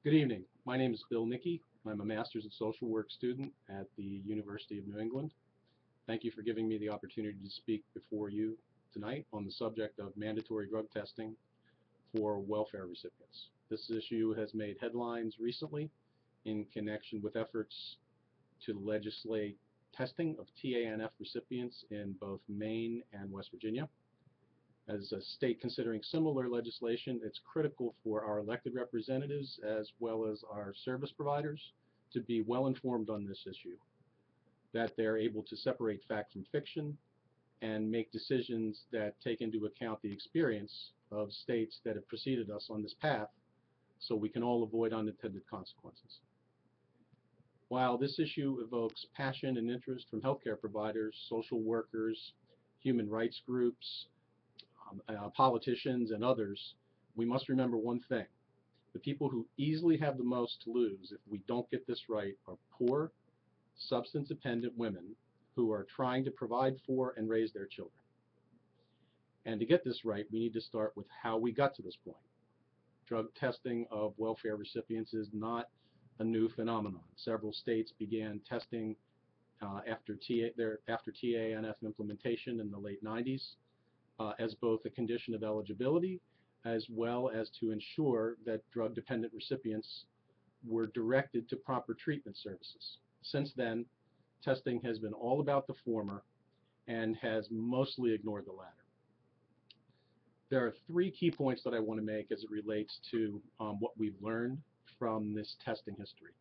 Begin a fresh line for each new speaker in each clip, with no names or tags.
Good evening. My name is Bill Nickey. I'm a Master's in Social Work student at the University of New England. Thank you for giving me the opportunity to speak before you tonight on the subject of mandatory drug testing for welfare recipients. This issue has made headlines recently in connection with efforts to legislate testing of TANF recipients in both Maine and West Virginia. As a state considering similar legislation, it's critical for our elected representatives as well as our service providers to be well informed on this issue, that they're able to separate fact from fiction and make decisions that take into account the experience of states that have preceded us on this path so we can all avoid unintended consequences. While this issue evokes passion and interest from healthcare providers, social workers, human rights groups, politicians, and others, we must remember one thing. The people who easily have the most to lose if we don't get this right are poor, substance-dependent women who are trying to provide for and raise their children. And to get this right, we need to start with how we got to this point. Drug testing of welfare recipients is not a new phenomenon. Several states began testing after TANF implementation in the late 90s. As both a condition of eligibility as well as to ensure that drug-dependent recipients were directed to proper treatment services. Since then, testing has been all about the former and has mostly ignored the latter. There are three key points that I want to make as it relates to what we've learned from this testing history.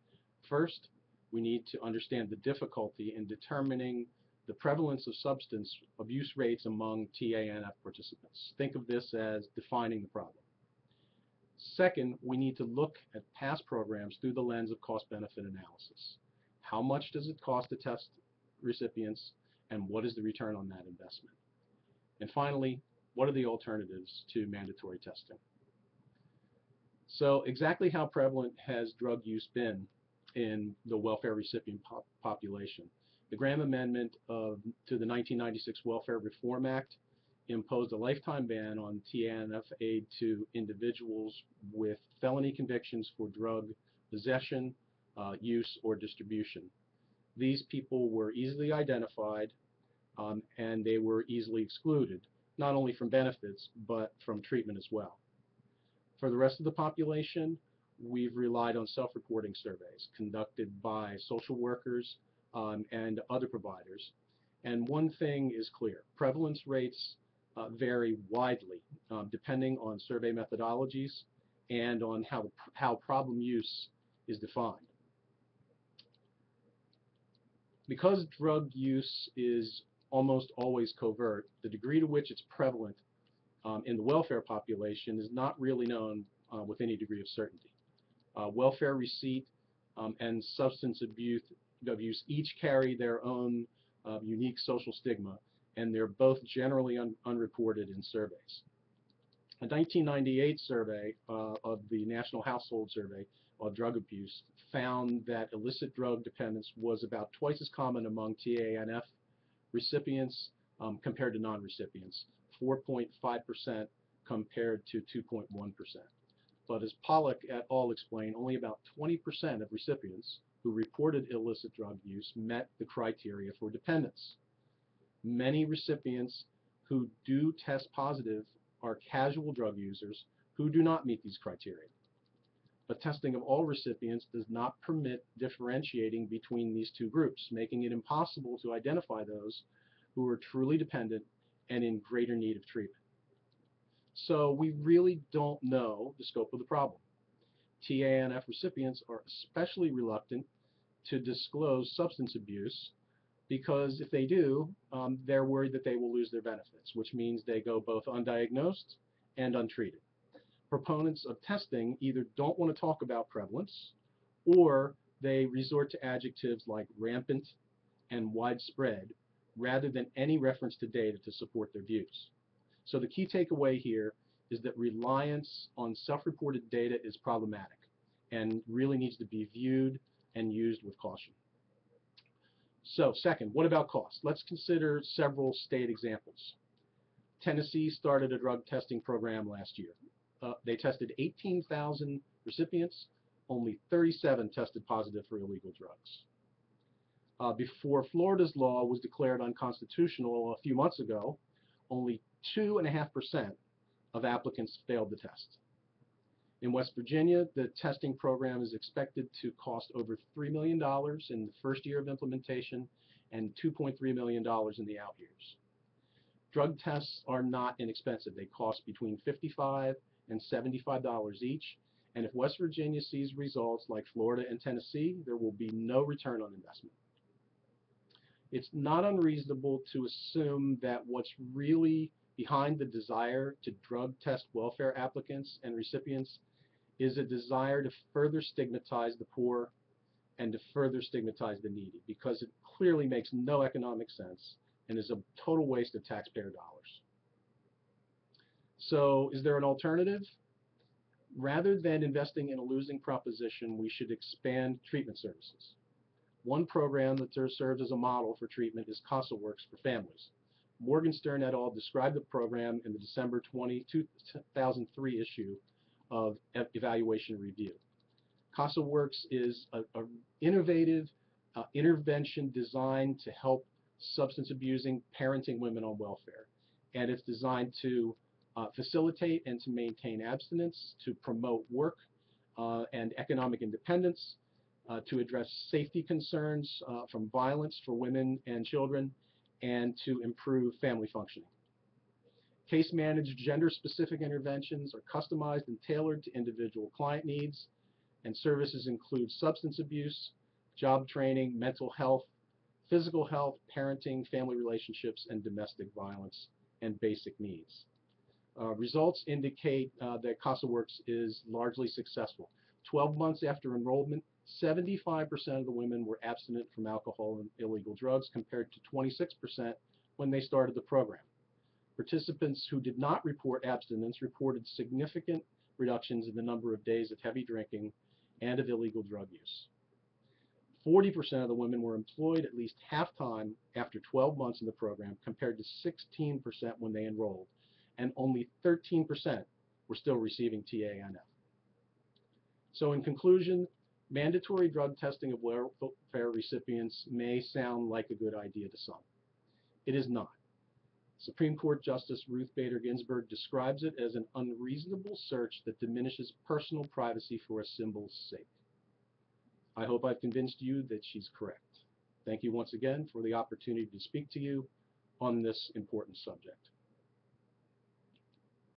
First, we need to understand the difficulty in determining the prevalence of substance abuse rates among TANF participants. Think of this as defining the problem. Second, we need to look at past programs through the lens of cost-benefit analysis. How much does it cost to test recipients, and what is the return on that investment? And finally, what are the alternatives to mandatory testing? So exactly how prevalent has drug use been in the welfare recipient population? The Graham Amendment to the 1996 Welfare Reform Act imposed a lifetime ban on TANF aid to individuals with felony convictions for drug possession, use, or distribution. These people were easily identified and they were easily excluded, not only from benefits, but from treatment as well. For the rest of the population, we've relied on self-reporting surveys conducted by social workers and other providers. And one thing is clear. Prevalence rates vary widely depending on survey methodologies and on how problem use is defined. Because drug use is almost always covert, the degree to which it's prevalent in the welfare population is not really known with any degree of certainty. Welfare receipt and substance abuse each carry their own unique social stigma, and they're both generally unreported in surveys. A 1998 survey of the National Household Survey on drug abuse found that illicit drug dependence was about twice as common among TANF recipients compared to non-recipients, 4.5% compared to 2.1%. But as Pollack et al. Explained, only about 20% of recipients who reported illicit drug use met the criteria for dependence. Many recipients who do test positive are casual drug users who do not meet these criteria. But testing of all recipients does not permit differentiating between these two groups, making it impossible to identify those who are truly dependent and in greater need of treatment. So we really don't know the scope of the problem. TANF recipients are especially reluctant to disclose substance abuse because if they do, they're worried that they will lose their benefits, which means they go both undiagnosed and untreated. Proponents of testing either don't want to talk about prevalence or they resort to adjectives like rampant and widespread rather than any reference to data to support their views. So the key takeaway here is that reliance on self-reported data is problematic and really needs to be viewed and used with caution. So second, what about cost? Let's consider several state examples. Tennessee started a drug testing program last year. They tested 18,000 recipients only 37 tested positive for illegal drugs. Before Florida's law was declared unconstitutional a few months ago, only 2.5% of applicants failed the test. In West Virginia, the testing program is expected to cost over $3 million in the first year of implementation and $2.3 million in the out years. Drug tests are not inexpensive. They cost between $55 and $75 each, and if West Virginia sees results like Florida and Tennessee, there will be no return on investment. It's not unreasonable to assume that what's really behind the desire to drug test welfare applicants and recipients is a desire to further stigmatize the poor and to further stigmatize the needy, because it clearly makes no economic sense and is a total waste of taxpayer dollars. So is there an alternative? Rather than investing in a losing proposition, we should expand treatment services. One program that serves as a model for treatment is CASA-Works for Families. Morgenstern et al. Described the program in the December 2003 issue of Evaluation Review. CASA-Works is an innovative intervention designed to help substance abusing parenting women on welfare. And it's designed to facilitate and to maintain abstinence, to promote work and economic independence, to address safety concerns from violence for women and children, and to improve family functioning. Case-managed gender-specific interventions are customized and tailored to individual client needs, and services include substance abuse, job training, mental health, physical health, parenting, family relationships, and domestic violence, and basic needs. Results indicate that CASA-Works is largely successful. 12 months after enrollment, 75% of the women were abstinent from alcohol and illegal drugs, compared to 26% when they started the program. Participants who did not report abstinence reported significant reductions in the number of days of heavy drinking and of illegal drug use. 40% of the women were employed at least half-time after 12 months in the program, compared to 16% when they enrolled, and only 13% were still receiving TANF. So in conclusion, mandatory drug testing of welfare recipients may sound like a good idea to some. It is not. Supreme Court Justice Ruth Bader Ginsburg describes it as an unreasonable search that diminishes personal privacy for a symbol's sake. I hope I've convinced you that she's correct. Thank you once again for the opportunity to speak to you on this important subject.